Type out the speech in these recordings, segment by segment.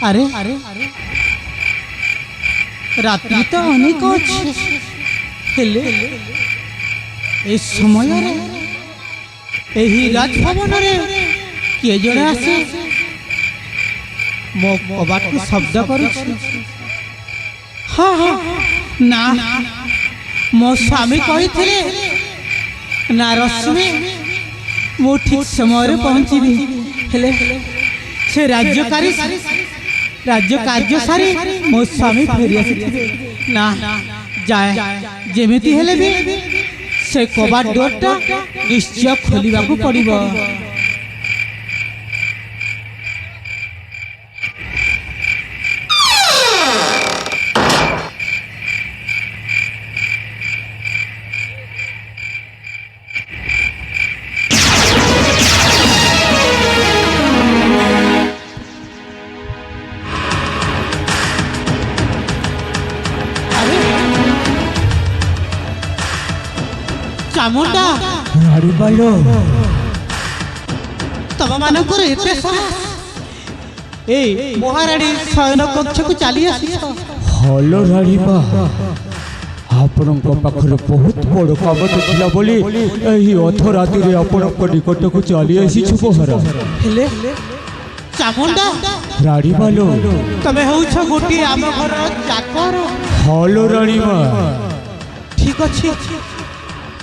अरे अरे रात्रि तो अनेक अच्छे हेले ए समय एही राजभवन रे किए जड़े आसे मो कबाट को शब्द करू हाँ हाँ ना मो स्वामी कही थे ना रश्मि मो ठीक समय पहुँची हेले से राज्य कार्य सारी मो स्वामी फेरी आसी ना जाए जेमिति हेले भी से कबाट डोरटा निश्चय खोलिबा को पड़िबो। चामुंडा राड़ी बालो तब मानकर एते साहस ए महारानी शयन कक्ष को चली आसी हलो राड़ी बा आपनक पाखरे बहुत बड़ कामटे थिला बोली एही अधराति रे आपनक निकट को चली आसी छु बहरा हेले चामुंडा राड़ी बालो तमे होछ गोटी आम घर चाकर हलो राड़ी बा ठीक अछि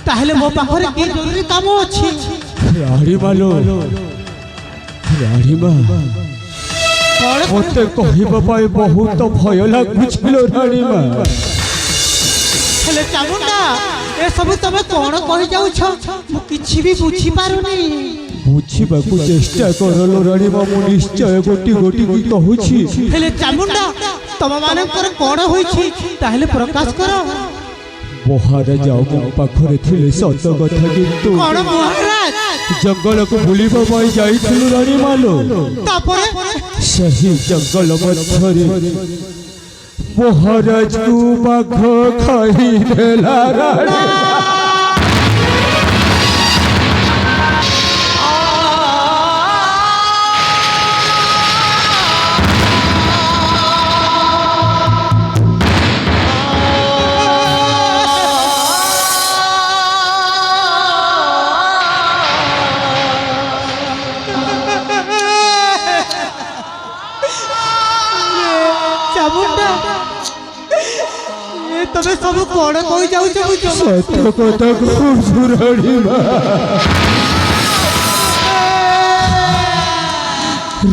ताहले मो पाखरे की जरूरी काम अछि राड़ी बालो राड़ी बा मते कहिबा पाई बहुत भय लागुछिलो राड़ी बा हेले चामुंडा ए सब तमे कोन कहि जाउ छ मु किछि भी बुझी पारुनी बुझीबा को चेष्टा करलो राड़ी बा मु निश्चय गोटी गोटी की कहूछि हेले चामुंडा तम मानकर कोन होई छी ताहले प्रकाश करो महाराज मो पाखरे थिले सत कथा किंतु कोन महाराज जंगल को बुलिबा पाई जाइथिलु रानी मालो तापरे सही जंगल मध्यरे महाराज को बाघ खाई देला रानी तबे सब कोन कहि जाउ छ बुझो सत्य कथा खूब सुराड़ी बा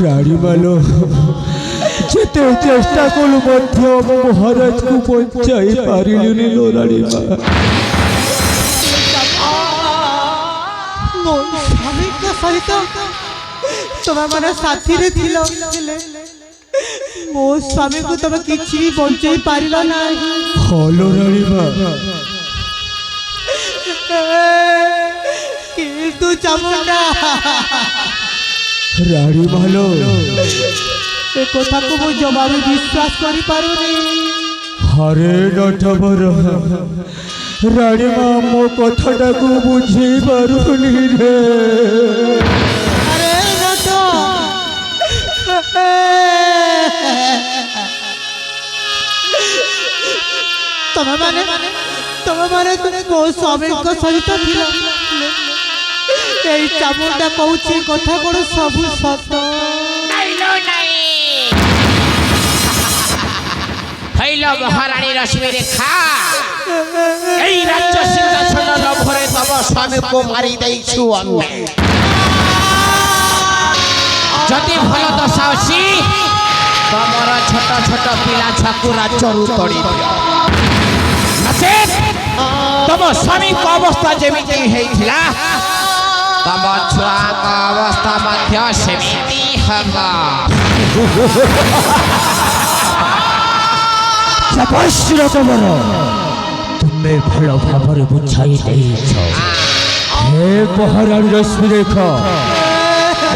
राड़ी मालो जेते चेष्टा कलु मध्य महाराज को पहुंचाई पारिलुनी लो राड़ी बा मो स्वामी के सहित तमे माने साथी रे थिलो मो स्वामी को तमे किछि भी बंचै पारिला नाही हलो राड़ी बा किंतु चामुंडा राड़ी मालो ए कथा को मो जवाब विश्वास करि पारुनी हरे नटवर राड़ी मा मो कथाटा को बुझी पारुनी रे अरे नट तमे माने मो स्वामी को सहित थिला एई चामुंडा कहूची कथा कोन सब सत नाइलो नाही हैलो महारानी रश्मि रेखा एई राज्य सिंहासन लोभरे तब स्वामी को मारी दैछु आमे जति भल दशा अछि तमरा छोट छोट पिला छाकु राज्यरु तोड़ी दियो नचेत तब स्वामी को अवस्था जेमिति हेइथिला तब छुआ का अवस्था मध्य सेमिति हगा तपस्या कमर तुमे भल भाବରେ बुझाई देइछ हे महारानी रश्मि रेखा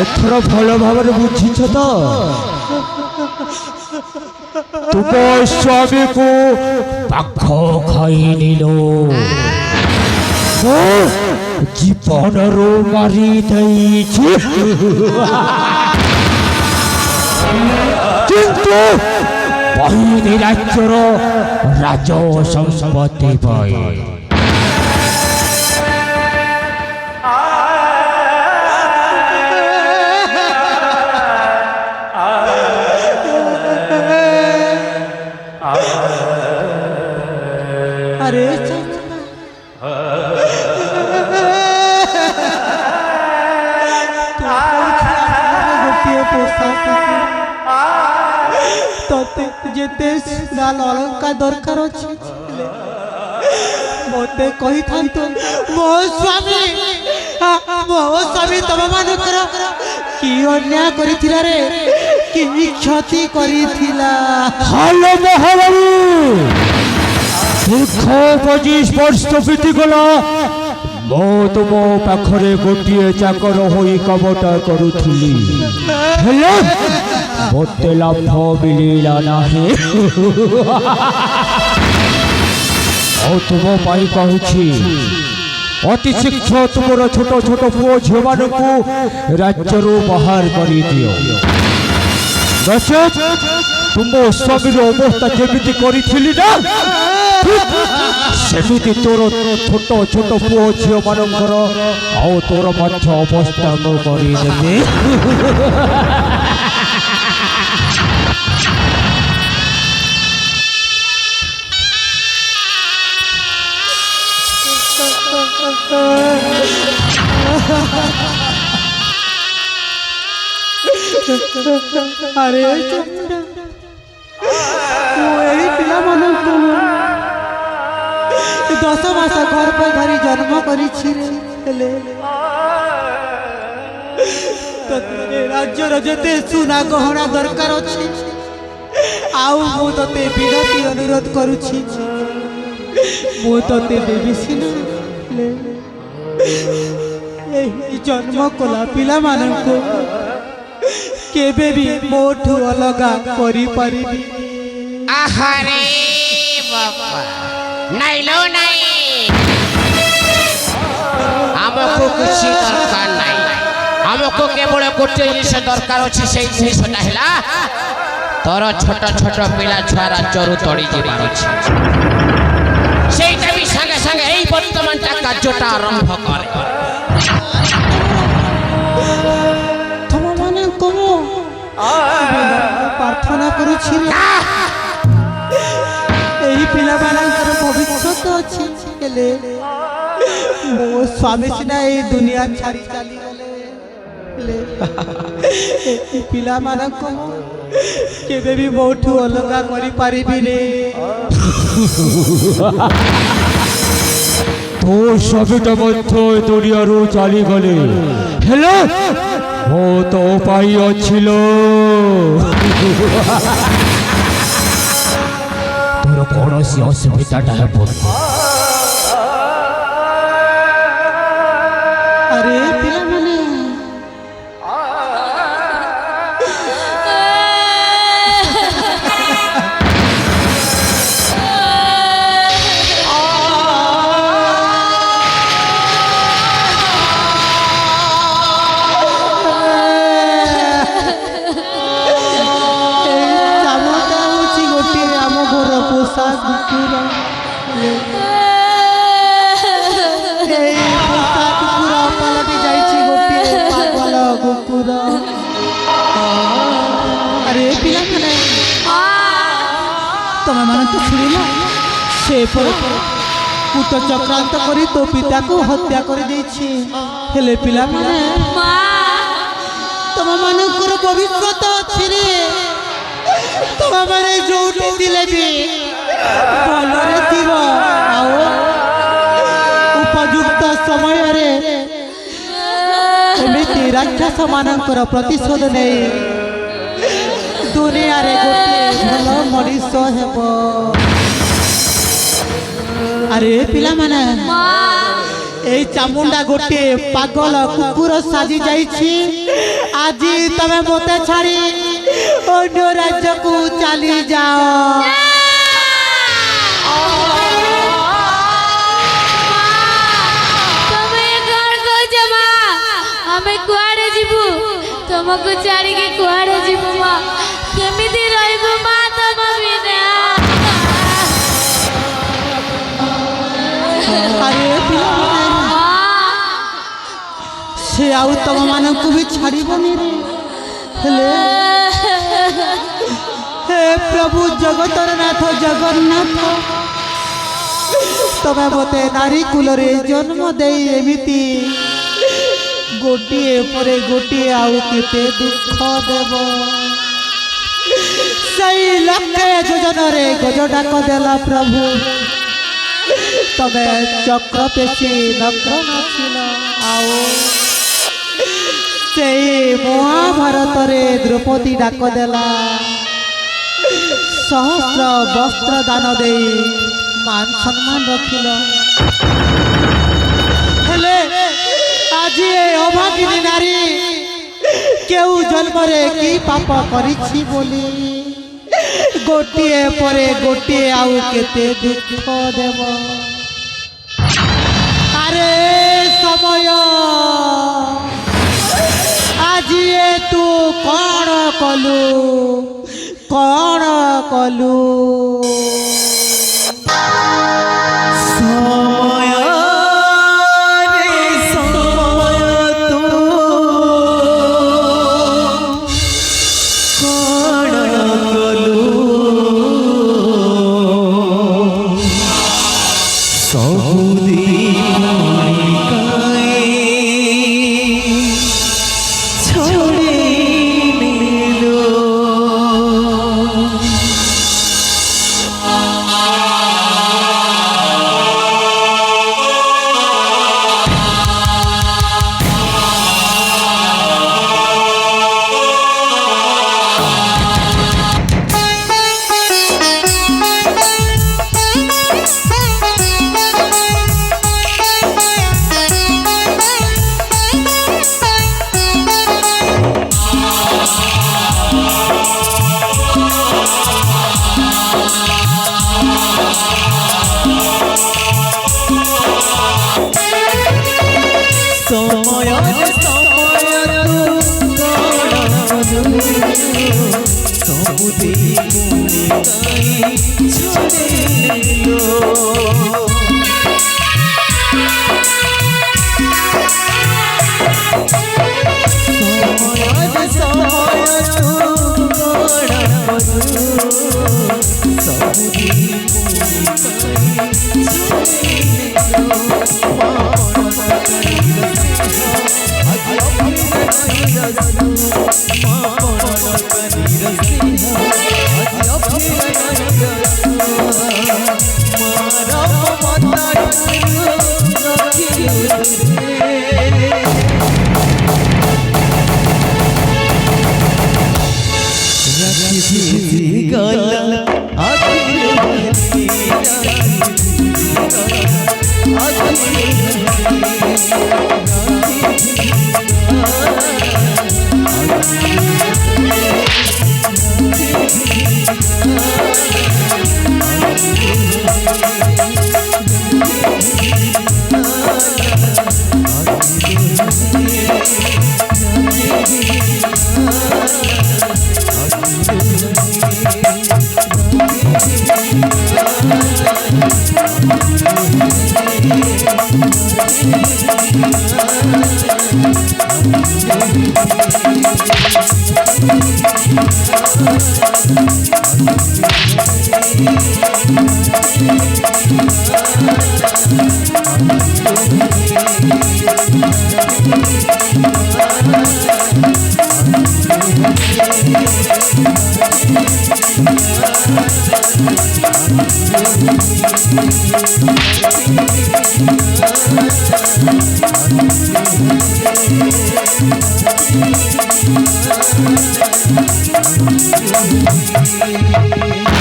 एथर भल भाବରେ बुझिछ तो तुम स्वामी को पाख खाई नीलो जीवन रो मारी देइछ কিন্তু বহিনী রাজ্যর রাজ সম্পত্তি বই আরে ଗୋଟିଏ ପୋଷାକ ତତେ ଯେତେ ଲାଲ ଅଳଙ୍କା ଦରକାର ଅଛି ମତେ କହିଥାନ୍ତୁ। ମୋ ସ୍ୱାମୀ ତମ ମାନଙ୍କର କି ଅନ୍ୟାୟ କରିଥିଲା ରେ, କି କ୍ଷତି କରିଥିଲା। ହ୍ୟାଲୋ ମହାରାଣୀ, ଦୀର୍ଘ 25 ବର୍ଷ ବିତିଗଲା ମୁଁ ତୁମ ପାଖରେ ଗୋଟିଏ ଚାକର ହୋଇ କାମଟା କରୁଥିଲି, ହେଲେ ମୋତେ ଲାଭ ମିଳିଲା ନାହିଁ। ଆଉ ତୁମ ପାଇଁ କହୁଛି, ଅତି ଶୀଘ୍ର ତୁମର ଛୋଟ ଛୋଟ ପୁଅ ଝିଅମାନଙ୍କୁ ରାଜ୍ୟରୁ ବାହାର କରିଦିଅ। ତୁମ ସ୍ୱାମୀର ଅବସ୍ଥା ଯେମିତି କରିଥିଲି ନା, ସେମିତି ତୋର ଛୋଟ ଛୋଟ ପୁଅ ଝିଅ ମାନଙ୍କର ଆଉ ତୋର ମଧ୍ୟ ଅବସ୍ଥା ମୁଁ କରିଦେବି। ଆରେ ମୁଁ ଏଇ ପିଲାମାନଙ୍କୁ 10 ମାସ ଗର୍ଭ ଧରି ଜନ୍ମ କରିଛି ରେ, ହେଲେ ତତେ ରାଜ୍ୟର ଯେତେ ସୁନା ଗହଣା ଦରକାର ଅଛି, ଆଉ ମୁଁ ତତେ ବିନତି ଅନୁରୋଧ କରୁଛି, ମୁଁ ତତେ ଦେବି ସିନା, ହେଲେ ଏହି ଜନ୍ମ କଲା ପିଲାମାନଙ୍କୁ କେବେ ବି ମୋଠୁ ଅଲଗା କରିପାରିବି। ଆହାରେ ବାବା, ନାଇଁ লো ନାଇଁ, ଆମକୁ କିଛି ଦରକାର ନାହିଁ। ଆମକୁ କେବଳ ଗୋଟିଏ ଜିନିଷ ଦରକାର ଅଛି, ସେଇ ଜିନିଷଟା ହେଲା ତୋର ଛୋଟ ଛୋଟ ପିଲା ଛୁଆ ରାଜ୍ୟରୁ ତଡ଼ି ଯିବାର ଅଛି। ସେଇଟା ବି ସାଙ୍ଗେ ସାଙ୍ଗେ ଏଇ ବର୍ତ୍ତମାନଟା କାର୍ଯ୍ୟଟା ଆରମ୍ଭ କରେ। ତମମାନଙ୍କୁ ମୁଁ ପ୍ରାର୍ଥନା କରୁଛି, ଏହି ପିଲାମାନଙ୍କର ଭବିଷ୍ୟତ ଅଛି, ହେଲେ ମୋ ସ୍ୱାମୀ ସିନା ଏଇ ଦୁନିଆ ଛାଡ଼ି ଚାଲିଗଲେ, ହେଲେ ଏହି ପିଲାମାନଙ୍କୁ କେବେ ବି ମୋଠୁ ଅଲଗା କରିପାରିବିନି। ତୋ ସ୍ୱାମୀଟା ମଧ୍ୟ ଏ ଦୁନିଆରୁ ଚାଲିଗଲେ, ହେଲେ ମୁଁ ତୋ ପାଇଁ ଅଛି ଲୋ। ତୋର କୌଣସି ଅସୁବିଧାଟା ହେବ ନାହିଁ। ଆରେ ପିଲାମାନେ, ଚାମଟା ହେଉଛି ଗୋଟିଏ ଆମ ଘର ପୋଷା କୁକୁର। এই পোষা কুকুর পালটি যাইছি গোটিয়ে পাগল কুকুর। আরে পিলাମାନେ, ତମେ ମାନେ ତ ଶୁଣିଲ, ସେ କୂଟ ଚକ୍ରାନ୍ତ କରି ତୋ ପିତାକୁ ହତ୍ୟା କରିଦେଇଛି। ହେଲେ ପିଲାମାନେ, ତମମାନଙ୍କର ଭବିଷ୍ୟତ ଅଛି ରେ। ତମମାନେ ଯୋଉଠି ଥିଲେ ବି ଭଲରେ ଥିବ, ଆଉ ଉପଯୁକ୍ତ ସମୟରେ ଏମିତି ରାକ୍ଷସ ମାନଙ୍କର ପ୍ରତିଶୋଧ ନେଇ ଦୁନିଆରେ ଗୋଟିଏ ଭଲ ମଣିଷ ହେବ। ଆରେ ପିଲାମାନେ, এই চামুন্ডা গোটিয়ে পাগল কুকুর সাজি যাইছি। আজি তুমি মতে ছাড়ি অন্য রাজ্যকু চালি যাও। ଆମେ କୁଆଡ଼େ ଯିବୁ? ତମକୁ ଛାଡ଼ିକି କୁଆଡ଼େ ଯିବୁ ମା? କେମିତି ରହିବୁ ମା ତମ ବିନା। ଆରେ ପିଲାମାନେ, ସେ ଆଉ ତମମାନଙ୍କୁ ବି ଛାଡ଼ିବନି ରେ। ହେଲେ ହେ ପ୍ରଭୁ ଜଗତର ନାଥ ଜଗନ୍ନାଥ, ତମେ ମୋତେ ନାରୀ କୁଲରେ ଜନ୍ମ ଦେଇ ଏମିତି ଗୋଟିଏ ପରେ ଗୋଟିଏ ଆଉ କେତେ ଦୁଃଖ ଦେବ। ସେଇ ଲକ୍ଷେ ଯୋଜନାରେ ଗଜ ଡାକ ଦେଲା ପ୍ରଭୁ, ତମେ ଚକ୍ର ପେଶି ନକ୍ର ନାଚିଲ। ଆଉ ସେଇ ମହାଭାରତରେ ଦ୍ରୌପଦୀ ଡାକ ଦେଲା, ସହସ୍ର ବସ୍ତ୍ର ଦାନ ଦେଇ ମାନ ସମ୍ମାନ ରଖିଲ। ହେଲେ ଆଜି ଏ ଅଭାଗିনী ନାରୀ କେଉଁ ଜନ୍ମରେ କି ପାପ କରିଛି ବୋଲି ଗୋଟିଏ ପରେ ଗୋଟିଏ ଆଉ କେତେ ଦୁଃଖ ଦେବ। ଆରେ ସମୟ, ଆଜି ଏ ତୁ କ'ଣ କଲୁ, କ'ଣ କଲୁ?